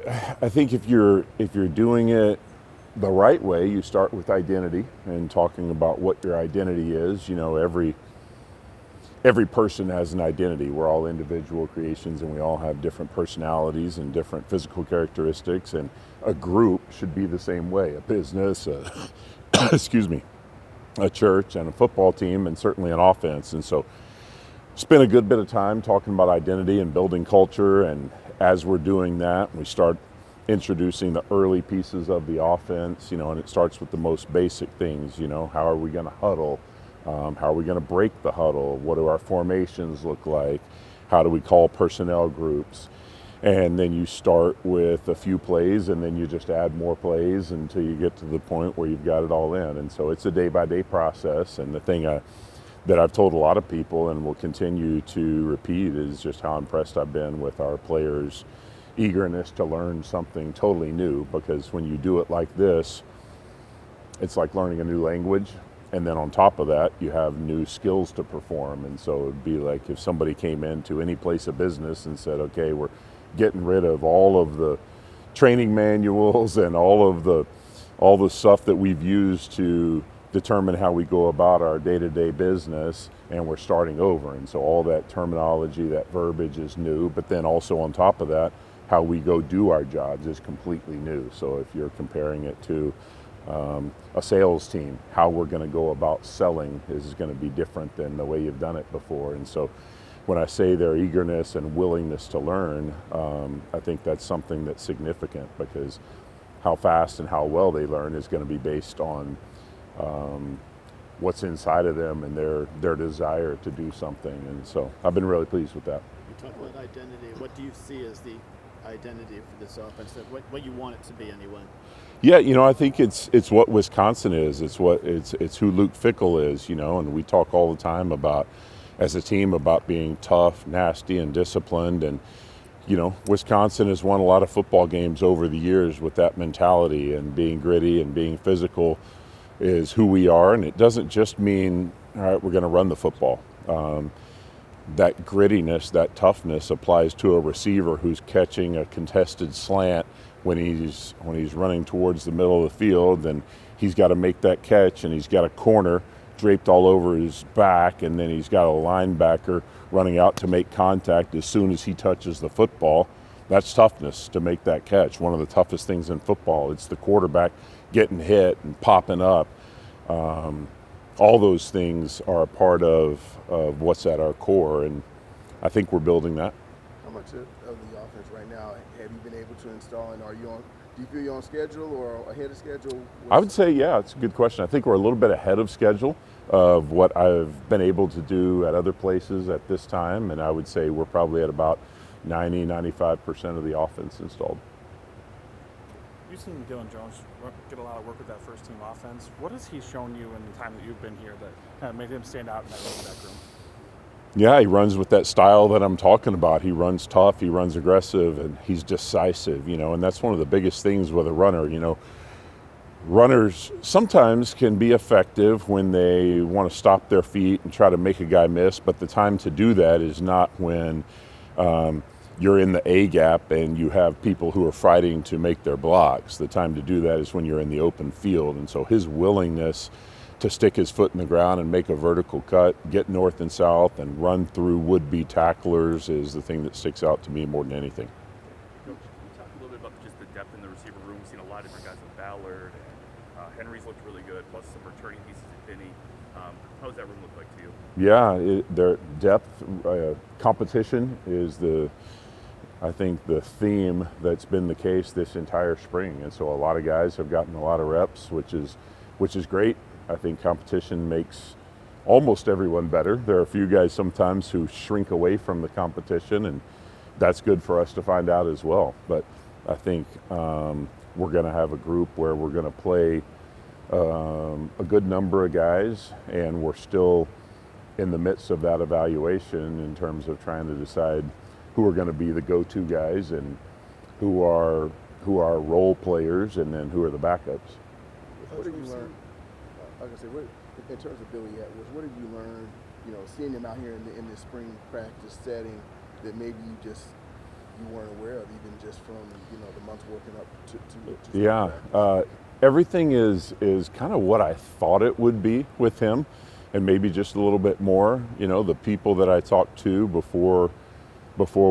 I think if you're doing it the right way, you start with identity and talking about what your identity is. You know, every person has an identity. We're all individual creations and we all have different personalities and different physical characteristics, and a group should be the same way. A business, excuse me, a church and a football team, and certainly an offense. And so spent a good bit of time talking about identity and building culture, and as we're doing that, we start introducing the early pieces of the offense, and it starts with the most basic things. How are we going to huddle? How are we going to break the huddle? What do our formations look like? How do we call personnel groups? And then you start with a few plays, and then you just add more plays until you get to the point where you've got it all in. And so it's a day-by-day process. And the thing that I've told a lot of people and will continue to repeat is just how impressed I've been with our players' eagerness to learn something totally new. Because when you do it like this, it's like learning a new language. And then on top of that, you have new skills to perform. And so it'd be like if somebody came into any place of business and said, okay, we're getting rid of all of the training manuals and all the stuff that we've used to determine how we go about our day-to-day business, and we're starting over. And so all that terminology, that verbiage is new, but then also on top of that, how we go do our jobs is completely new. So if you're comparing it to a sales team, how we're going to go about selling is going to be different than the way you've done it before. And so when I say their eagerness and willingness to learn, I think that's something that's significant, because how fast and how well they learn is going to be based on what's inside of them and their desire to do something. And so I've been really pleased with that. You talk about identity. What do you see as the identity for this offense? What you want it to be anyway? Yeah, I think it's what Wisconsin is. It's who Luke Fickell is. And we talk all the time about, as a team, about being tough, nasty, and disciplined. And Wisconsin has won a lot of football games over the years with that mentality, and being gritty and being physical is who we are. And it doesn't just mean, all right, we're going to run the football. That grittiness, that toughness applies to a receiver who's catching a contested slant when he's running towards the middle of the field, and he's got to make that catch, and he's got a corner draped all over his back, and then he's got a linebacker running out to make contact as soon as he touches the football. That's toughness, to make that catch. One of the toughest things in football. It's the quarterback getting hit and popping up. All those things are a part of what's at our core, and I think we're building that. How much of the offense right now have you been able to install, and do you feel you're on schedule or ahead of schedule? I would say, yeah, it's a good question. I think we're a little bit ahead of schedule of what I've been able to do at other places at this time, and I would say we're probably at about 95% of the offense installed. You've seen Dylan Jones get a lot of work with that first team offense. What has he shown you in the time that you've been here that kind of made him stand out in that running back room? Yeah, he runs with that style that I'm talking about. He runs tough, he runs aggressive, and he's decisive, and that's one of the biggest things with a runner. Runners sometimes can be effective when they want to stop their feet and try to make a guy miss, but the time to do that is not when you're in the A gap and you have people who are fighting to make their blocks. The time to do that is when you're in the open field. And so his willingness to stick his foot in the ground and make a vertical cut, get north and south, and run through would-be tacklers is the thing that sticks out to me more than anything. Coach, can you talk a little bit about just the depth in the receiver room? We've seen a lot of different guys with Ballard, and Henry's looked really good, plus some returning pieces in Finney. How does that room look like to you? Yeah, their depth, competition is I think the theme that's been the case this entire spring. And so a lot of guys have gotten a lot of reps, which is great. I think competition makes almost everyone better. There are a few guys sometimes who shrink away from the competition, and that's good for us to find out as well. But I think we're going to have a group where we're going to play a good number of guys, and we're still in the midst of that evaluation in terms of trying to decide who are going to be the go-to guys and who are role players, and then who are the backups. What did you learn? I was gonna say, in terms of Billy Edwards, what did you learn? Seeing him out here in this spring practice setting, that maybe you you weren't aware of, even just from the months working up to Yeah, that? everything is kind of what I thought it would be with him, and maybe just a little bit more. The people that I talked to before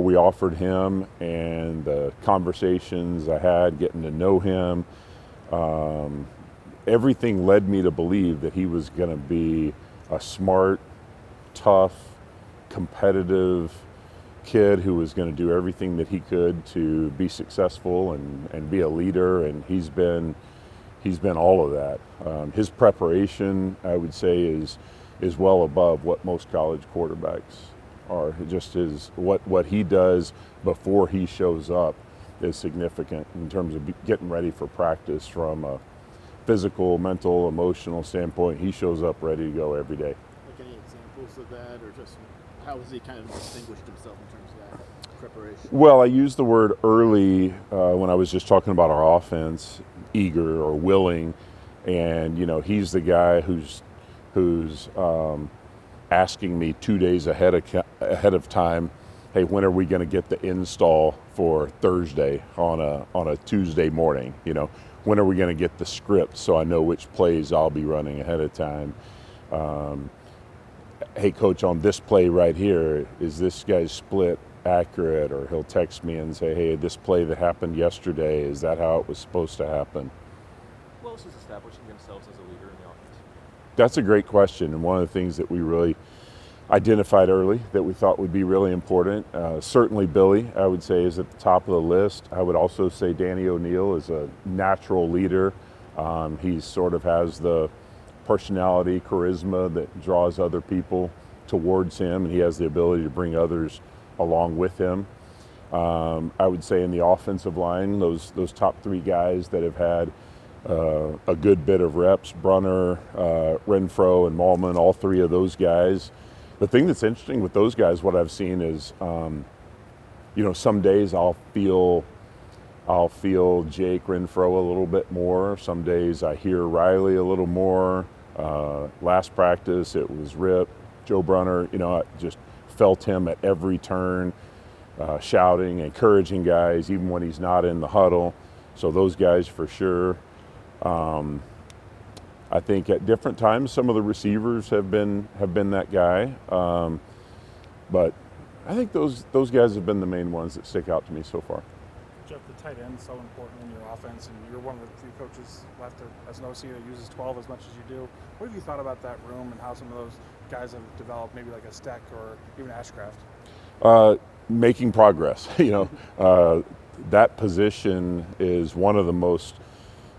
we offered him, and the conversations I had getting to know him, everything led me to believe that he was going to be a smart, tough, competitive kid who was going to do everything that he could to be successful and be a leader, and he's been all of that. His preparation, I would say, is well above what most college quarterbacks are. It just is what he does before he shows up is significant in terms of getting ready for practice from a physical, mental, emotional standpoint. He shows up ready to go every day. Like any examples of that, or just how has he kind of distinguished himself in terms of that preparation? Well, I used the word early when I was just talking about our offense, eager or willing, and he's the guy who's asking me 2 days ahead of time, hey, when are we going to get the install for Thursday on a Tuesday morning? When are we going to get the script so I know which plays I'll be running ahead of time? Hey, coach, on this play right here, is this guy's split accurate? Or he'll text me and say, hey, this play that happened yesterday, is that how it was supposed to happen? Who else is establishing themselves as a leader in the offense? That's a great question, and one of the things that we really identified early that we thought would be really important. Certainly Billy, I would say, is at the top of the list. I would also say Danny O'Neil is a natural leader. He sort of has the personality, charisma that draws other people towards him, and he has the ability to bring others along with him. I would say in the offensive line, those top three guys that have had a good bit of reps, Brunner, Renfro, and Malman, all three of those guys. The thing that's interesting with those guys, what I've seen is, some days I'll feel Jake Renfro a little bit more. Some days I hear Riley a little more. Last practice it was Rip, Joe Brunner. I just felt him at every turn, shouting, encouraging guys, even when he's not in the huddle. So those guys for sure. I think at different times some of the receivers have been that guy, but I think those guys have been the main ones that stick out to me so far. Jeff, the tight end is so important in your offense, and you're one of the few coaches left as an OC that uses 12 as much as you do. What have you thought about that room and how some of those guys have developed, maybe like a Steck or even Ashcraft? Making progress. That position is one of the most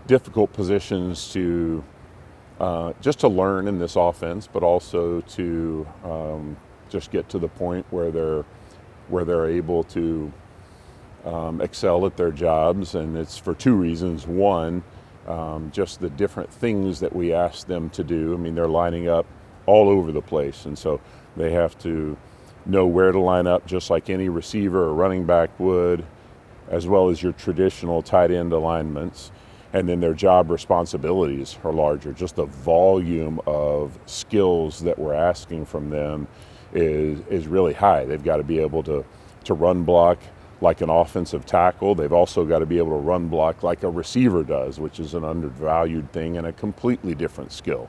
difficult positions to just to learn in this offense, but also to just get to the point where they're able to excel at their jobs. And it's for two reasons. One, just the different things that we ask them to do. I mean, they're lining up all over the place, and so they have to know where to line up, just like any receiver or running back would, as well as your traditional tight end alignments. And then their job responsibilities are larger. Just the volume of skills that we're asking from them is really high. They've got to be able to run block like an offensive tackle. They've also got to be able to run block like a receiver does, which is an undervalued thing and a completely different skill.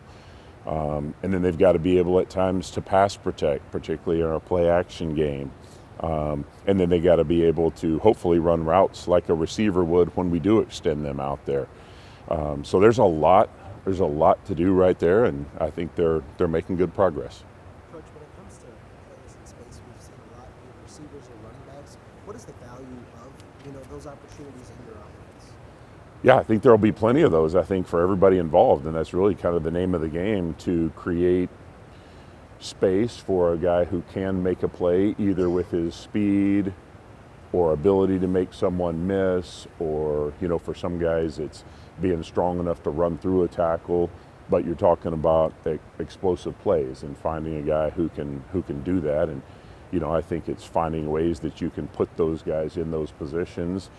And then they've got to be able at times to pass protect, particularly in our play action game. And then they got to be able to hopefully run routes like a receiver would when we do extend them out there. So there's a lot to do right there, and I think they're making good progress. Coach, when it comes to players in space, we've seen a lot of receivers or running backs. What is the value of those opportunities in your offense? Yeah, I think there'll be plenty of those, I think, for everybody involved, and that's really kind of the name of the game, to create space for a guy who can make a play either with his speed or ability to make someone miss, or for some guys it's being strong enough to run through a tackle. But you're talking about explosive plays and finding a guy who can do that. And I think it's finding ways that you can put those guys in those positions.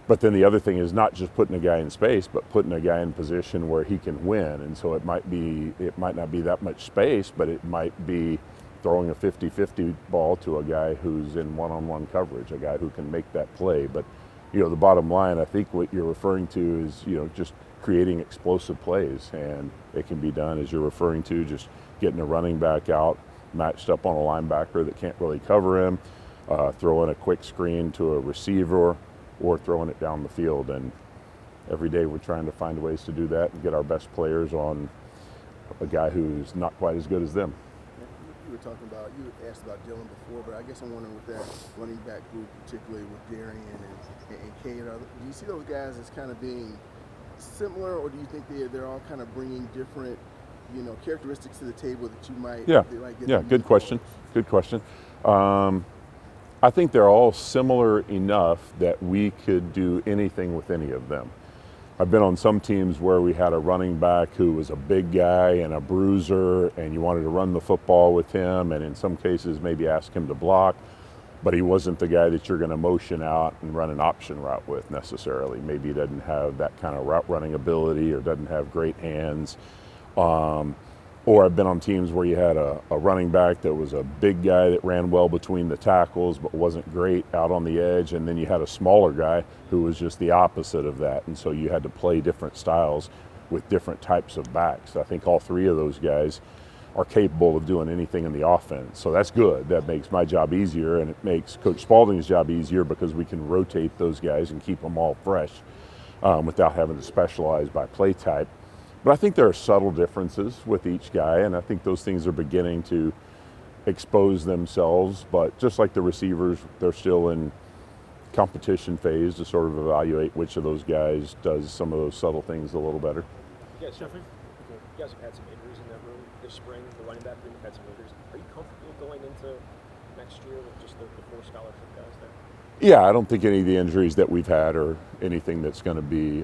But then the other thing is not just putting a guy in space, but putting a guy in position where he can win. And so it might not be that much space, but it might be throwing a 50-50 ball to a guy who's in one-on-one coverage, a guy who can make that play. But, you know, the bottom line, I think what you're referring to is, you know, just creating explosive plays. And it can be done, as you're referring to, just getting a running back out, matched up on a linebacker that can't really cover him, throwing a quick screen to a receiver, or throwing it down the field. And every day we're trying to find ways to do that and get our best players on a guy who's not quite as good as them. You were talking about, you asked about Dylan before, but I guess I'm wondering with that running back group, particularly with Darian and Cade, do you see those guys as kind of being similar, or do you think they're all kind of bringing different, you know, characteristics to the table that you might, get? Yeah, good question. Good question. I think they're all similar enough that we could do anything with any of them. I've been on some teams where we had a running back who was a big guy and a bruiser, and you wanted to run the football with him, and in some cases maybe ask him to block, but he wasn't the guy that you're going to motion out and run an option route with necessarily. Maybe he doesn't have that kind of route running ability or doesn't have great hands. Or I've been on teams where you had a running back that was a big guy that ran well between the tackles but wasn't great out on the edge, and then you had a smaller guy who was just the opposite of that, and so you had to play different styles with different types of backs. I think all three of those guys are capable of doing anything in the offense, so that's good. That makes my job easier, and it makes Coach Spalding's job easier because we can rotate those guys and keep them all fresh without having to specialize by play type. But I think there are subtle differences with each guy, and I think those things are beginning to expose themselves. But just like the receivers, they're still in competition phase to sort of evaluate which of those guys does some of those subtle things a little better. You guys have had some injuries in that room this spring. The running back room had some injuries. Are you comfortable going into next year with just the 4 scholarship guys there? Yeah, I don't think any of the injuries that we've had are anything that's going to be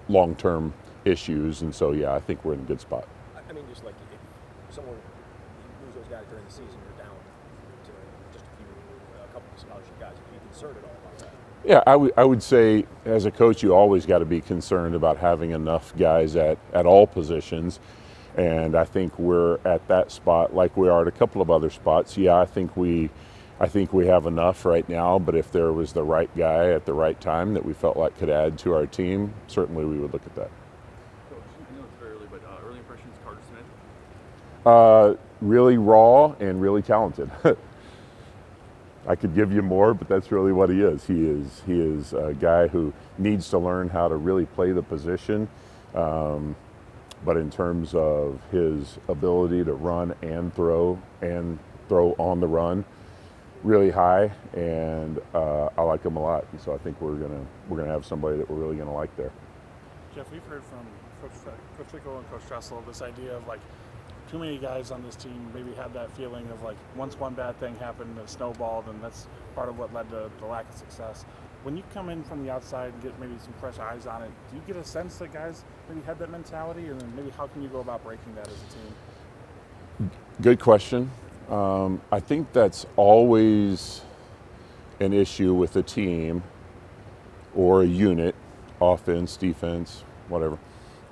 long-term issues, and so yeah, I think we're in a good spot. I mean, just like if someone, you lose those guys during the season, you're down to just a couple of scholarship guys. Are you concerned at all about that? Yeah, I would say as a coach, you always got to be concerned about having enough guys at all positions, and I think we're at that spot like we are at a couple of other spots. Yeah, I think we have enough right now, but if there was the right guy at the right time that we felt like could add to our team, certainly we would look at that. I know it's very early, but early impressions, Carter Smith? Really raw and really talented. I could give you more, but that's really what he is. He is a guy who needs to learn how to really play the position. But in terms of his ability to run and throw on the run, really high, and I like him a lot. And so I think we're gonna have somebody that we're really gonna like there. Jeff, we've heard from Coach Fickle and Coach Tressel this idea of like too many guys on this team maybe had that feeling of like once one bad thing happened, it snowballed, and that's part of what led to the lack of success. When you come in from the outside and get maybe some fresh eyes on it, do you get a sense that guys maybe had that mentality, and then maybe how can you go about breaking that as a team? Good question. I think that's always an issue with a team or a unit, offense, defense, whatever,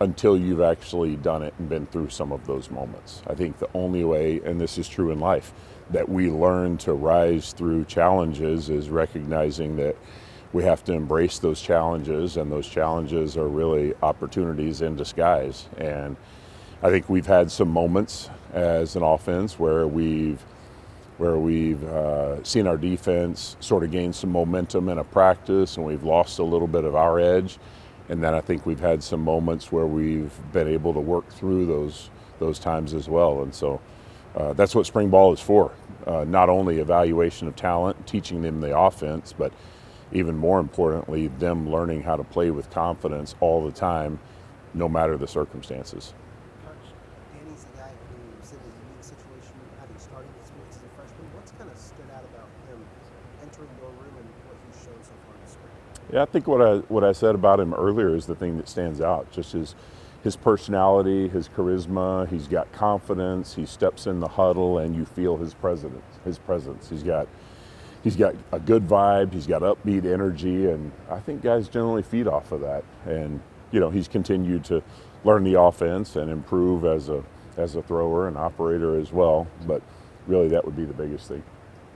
until you've actually done it and been through some of those moments. I think the only way, and this is true in life, that we learn to rise through challenges is recognizing that we have to embrace those challenges, and those challenges are really opportunities in disguise. And I think we've had some moments as an offense where we've seen our defense sort of gain some momentum in a practice, and we've lost a little bit of our edge. And then I think we've had some moments where we've been able to work through those times as well. And so that's what spring ball is for. Not only evaluation of talent, teaching them the offense, but even more importantly, them learning how to play with confidence all the time, no matter the circumstances. Coach, Danny's a guy who's in a unique situation, having started experience as a freshman. What's kind of stood out about him entering your room and what he's shown so far this spring? Yeah, I think what I said about him earlier is the thing that stands out. Just his personality, his charisma. He's got confidence. He steps in the huddle, and you feel his presence. He's got a good vibe. He's got upbeat energy, and I think guys generally feed off of that. And he's continued to learn the offense and improve as as a thrower and operator as well. But really, that would be the biggest thing.